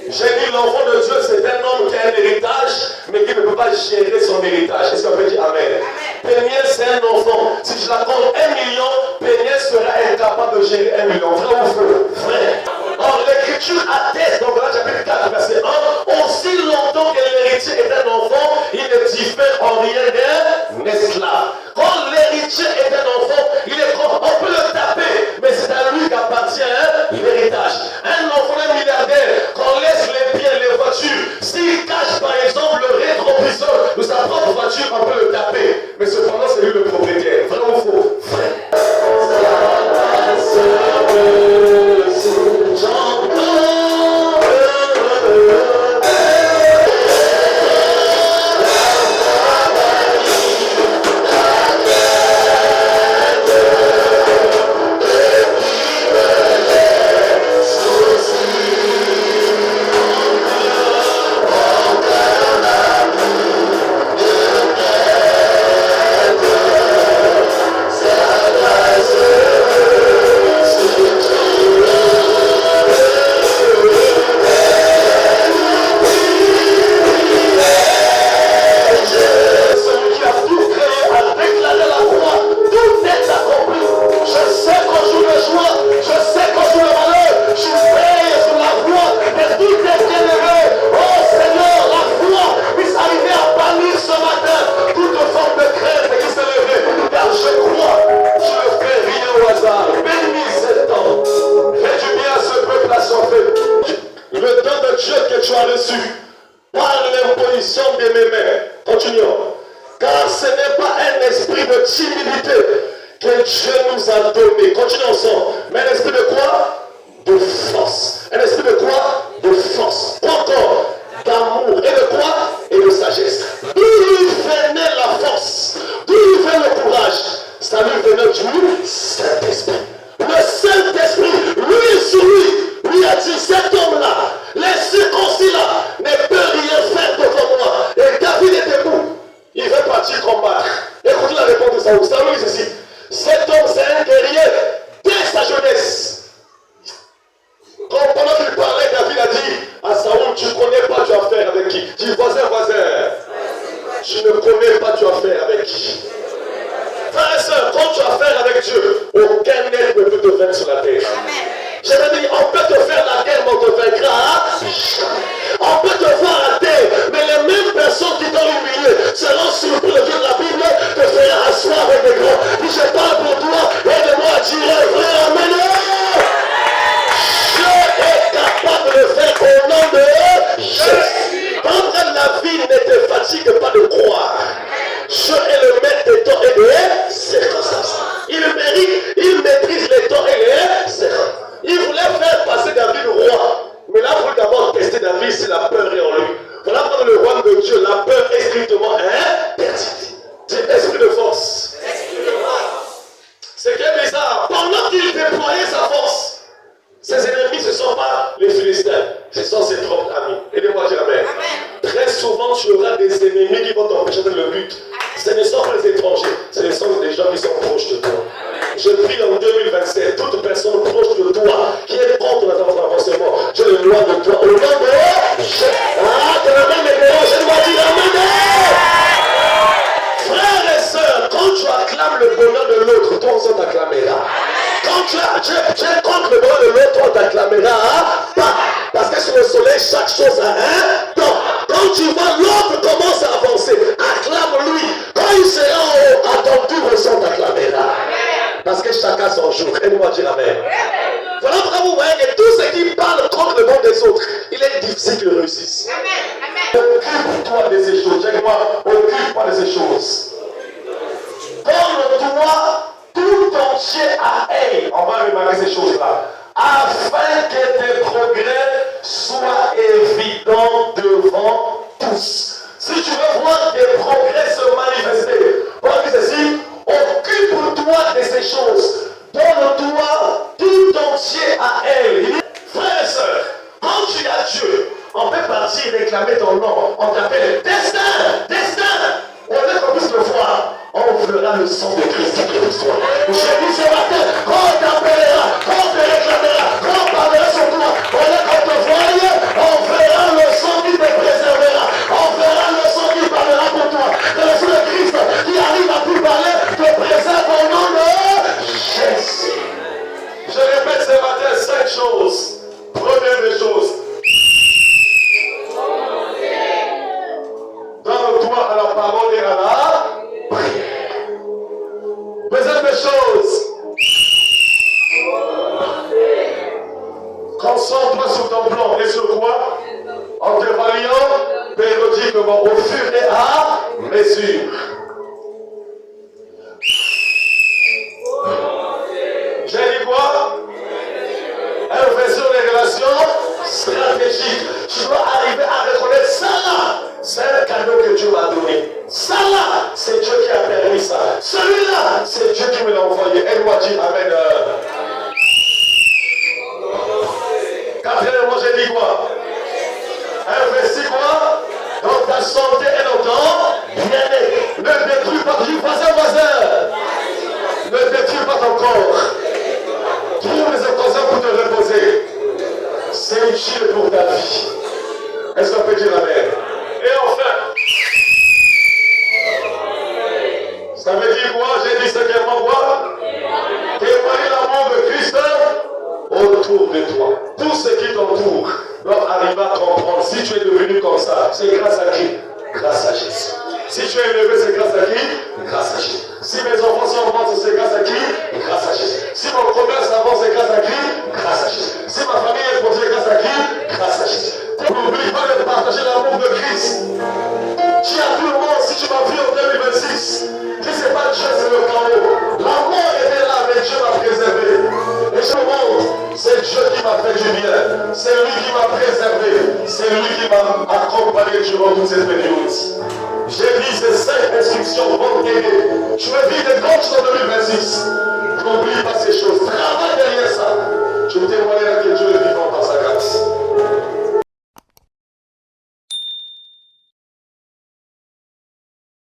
J'ai dit l'enfant de Dieu, c'est un homme qui a un héritage, mais qui ne peut pas gérer son héritage. Est-ce qu'on peut dire Amen? Péniel, c'est un enfant. Si je l'accorde 1 million, Péniel sera incapable de gérer 1 million. Vrai ou faux? Vrai. Or, l'écriture atteste, donc là, chapitre 4, verset 1, aussi longtemps que l'héritier est un enfant, il ne diffère en rien d'un esclave. Quand l'héritier est un enfant, on peut le taper, mais c'est à lui qu'appartient l'héritage. Un enfant, un milliardaire, qu'on laisse les biens, les voitures, s'il cache par exemple le rétroviseur de sa propre voiture, on peut le taper. Mais cependant, c'est lui le propriétaire. Vrai ou faux? Vrai. On te réclamera, on parlera sur toi, on te voit, on veut comment? Au fur et à mesure. J'ai dit quoi? Inversion des relations stratégiques. Tu dois arriver à reconnaître ça là. C'est un cadeau que Dieu m'a donné. Ça là, c'est Dieu qui a permis ça. Celui-là, c'est Dieu qui me l'a envoyé. Aide-moi dire Amen. Quatrièmement, j'ai dit quoi? Investis quoi? Dans ta santé et dans ton bien-être. Ne détruis pas ton voisin. Ne détruis pas ton corps. Trouve les occasions pour te reposer. C'est utile pour ta vie. Est-ce qu'on peut dire Amen? Et enfin, ça veut dire quoi? J'ai dit secrètement quoi? Témoigner l'amour de Christ autour de toi. Tout ce qui t'entoure doit arriver à comprendre. Si tu es devenu comme ça, c'est grâce à qui? Grâce à Jésus. Si tu es élevé, c'est grâce à qui? Grâce à Jésus. Si mes enfants sont morts, c'est grâce à qui? Grâce à Jésus. Si mon commerce avance, c'est grâce à qui? Grâce à Jésus. Si ma famille est posée, grâce à qui? Grâce à Jésus. N'oublie pas de partager l'amour de Christ. Tu as tout le monde si tu m'as vu en 2026. Si ce n'est pas Dieu, c'est le chaos. La mort était là, mais Dieu m'a préservé. Et je me montre, c'est Dieu qui m'a fait du bien. C'est lui qui m'a préservé. C'est lui qui m'a accompagné durant toute cette période. J'ai dit ces 5 instructions vont t'aider. Tu veux vivre des grandes choses en 2026. N'oublie pas